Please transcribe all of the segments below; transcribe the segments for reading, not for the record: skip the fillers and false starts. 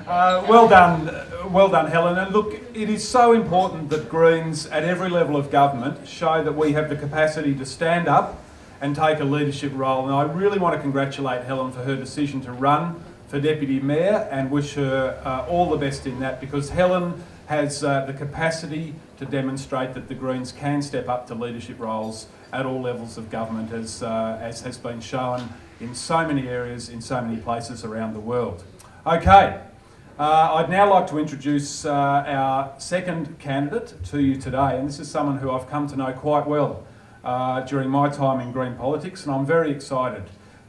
Well done, Helen. And look, it is so important that Greens at every level of government show that we have the capacity to stand up and take a leadership role. And I really want to congratulate Helen for her decision to run for Deputy Mayor and wish her all the best in that, because Helen has the capacity to demonstrate that the Greens can step up to leadership roles at all levels of government, as has been shown in so many areas, in so many places around the world. Okay, I'd now like to introduce our second candidate to you today, and this is someone who I've come to know quite well during my time in Green politics, and I'm very excited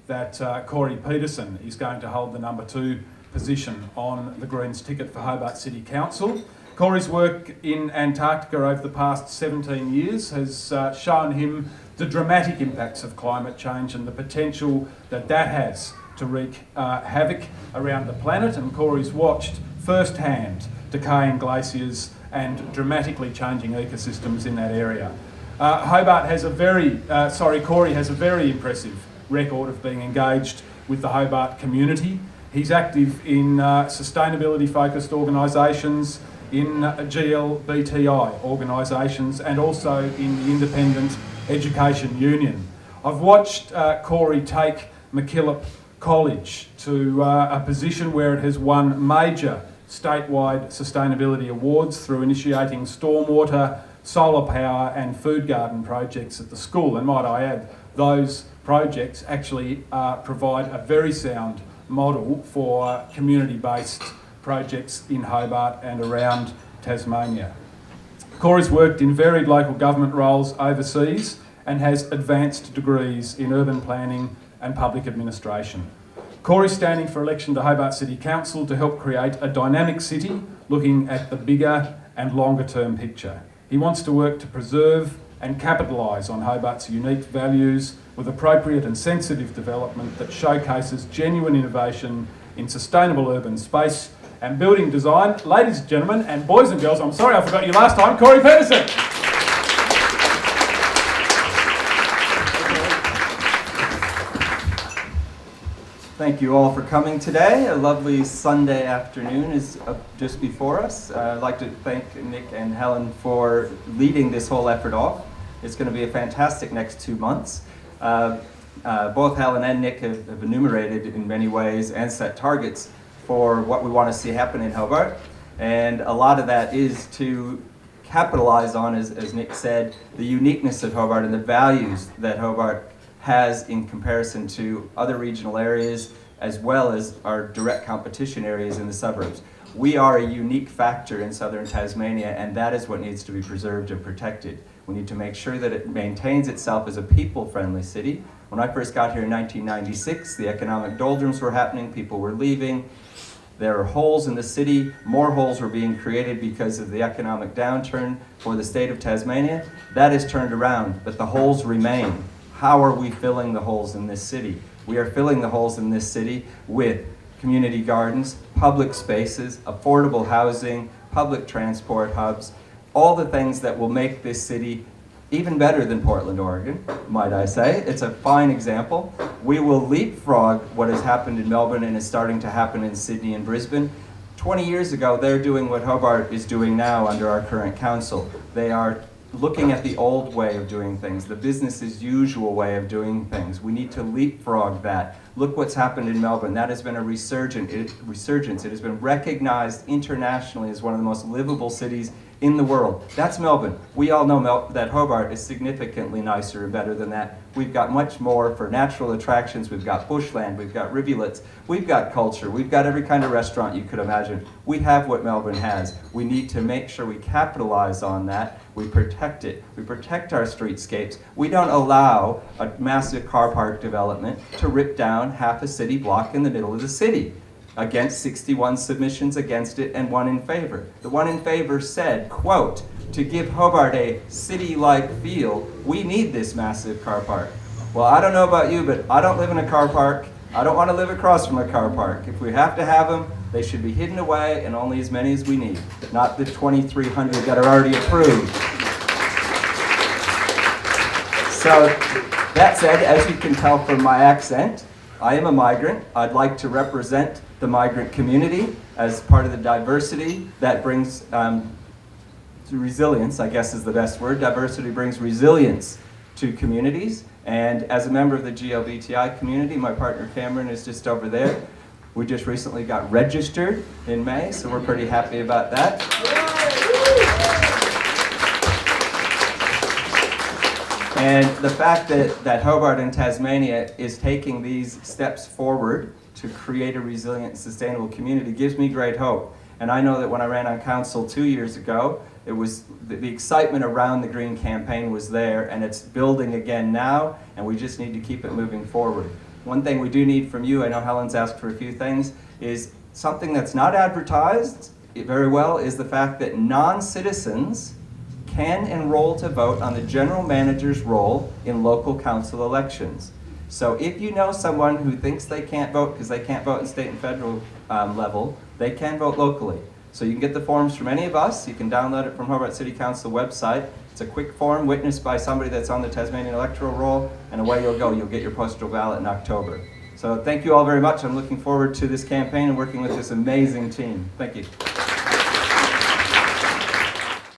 that Corey Peterson is going to hold the number 2 position on the Greens ticket for Hobart City Council. Corey's work in Antarctica over the past 17 years has shown him the dramatic impacts of climate change and the potential that that has to wreak havoc around the planet, and Corey's watched firsthand decaying glaciers and dramatically changing ecosystems in that area. Corey has a very impressive record of being engaged with the Hobart community. He's active in sustainability-focused organisations, in GLBTI organisations, and also in the Independent Education Union. I've watched Corey take MacKillop College to a position where it has won major statewide sustainability awards through initiating stormwater, solar power and food garden projects at the school. And might I add, those projects actually provide a very sound model for community-based projects in Hobart and around Tasmania. Corey's worked in varied local government roles overseas and has advanced degrees in urban planning and public administration. Corey's standing for election to Hobart City Council to help create a dynamic city looking at the bigger and longer term picture. He wants to work to preserve and capitalise on Hobart's unique values with appropriate and sensitive development that showcases genuine innovation in sustainable urban space and building design. Ladies and gentlemen, and boys and girls, I'm sorry I forgot you last time, Corey Peterson. Thank you all for coming today. A lovely Sunday afternoon is just before us. I'd like to thank Nick and Helen for leading this whole effort off. It's going to be a fantastic next 2 months. Both Helen and Nick have enumerated in many ways and set targets for what we want to see happen in Hobart. And a lot of that is to capitalize on, as Nick said, the uniqueness of Hobart and the values that Hobart has in comparison to other regional areas, as well as our direct competition areas in the suburbs. We are a unique factor in southern Tasmania, and that is what needs to be preserved and protected. We need to make sure that it maintains itself as a people-friendly city. When I first got here in 1996, the economic doldrums were happening, people were leaving. There are holes in the city, more holes were being created because of the economic downturn for the state of Tasmania. That is turned around, but the holes remain. How are we filling the holes in this city? We are filling the holes in this city with community gardens, public spaces, affordable housing, public transport hubs, all the things that will make this city even better than Portland, Oregon, might I say. It's a fine example. We will leapfrog what has happened in Melbourne and is starting to happen in Sydney and Brisbane. 20 years ago, they're doing what Hobart is doing now under our current council. They are looking at the old way of doing things, the business as usual way of doing things. We need to leapfrog that. Look what's happened in Melbourne. That has been a resurgence. It has been recognized internationally as one of the most livable cities in the world. That's Melbourne. We all know that Hobart is significantly nicer and better than that. We've got much more for natural attractions. We've got bushland, we've got rivulets, we've got culture, we've got every kind of restaurant you could imagine. We have what Melbourne has. We need to make sure we capitalize on that. We protect it. We protect our streetscapes. We don't allow a massive car park development to rip down half a city block in the middle of the city. Against 61 submissions against it and 1 in favor. The 1 in favor said, quote, to give Hobart a city-like feel, we need this massive car park. Well, I don't know about you, but I don't live in a car park. I don't want to live across from a car park. If we have to have them, they should be hidden away and only as many as we need, not the 2,300 that are already approved. So, that said, as you can tell from my accent, I am a migrant. I'd like to represent the migrant community as part of the diversity that brings resilience, I guess is the best word. Diversity brings resilience to communities. And as a member of the GLBTI community, my partner Cameron is just over there. We just recently got registered in May, so we're pretty happy about that. And the fact that Hobart and Tasmania is taking these steps forward to create a resilient, sustainable community gives me great hope. And I know that when I ran on council 2 years ago, it was the excitement around the Green campaign was there, and it's building again now, and we just need to keep it moving forward. One thing we do need from you, I know Helen's asked for a few things, is something that's not advertised very well is the fact that non-citizens can enroll to vote on the general manager's role in local council elections. So if you know someone who thinks they can't vote because they can't vote in state and federal level, they can vote locally. So you can get the forms from any of us. You can download it from Hobart City Council website. It's a quick form witnessed by somebody that's on the Tasmanian electoral roll, and away you'll go. You'll get your postal ballot in October. So thank you all very much. I'm looking forward to this campaign and working with this amazing team. Thank you.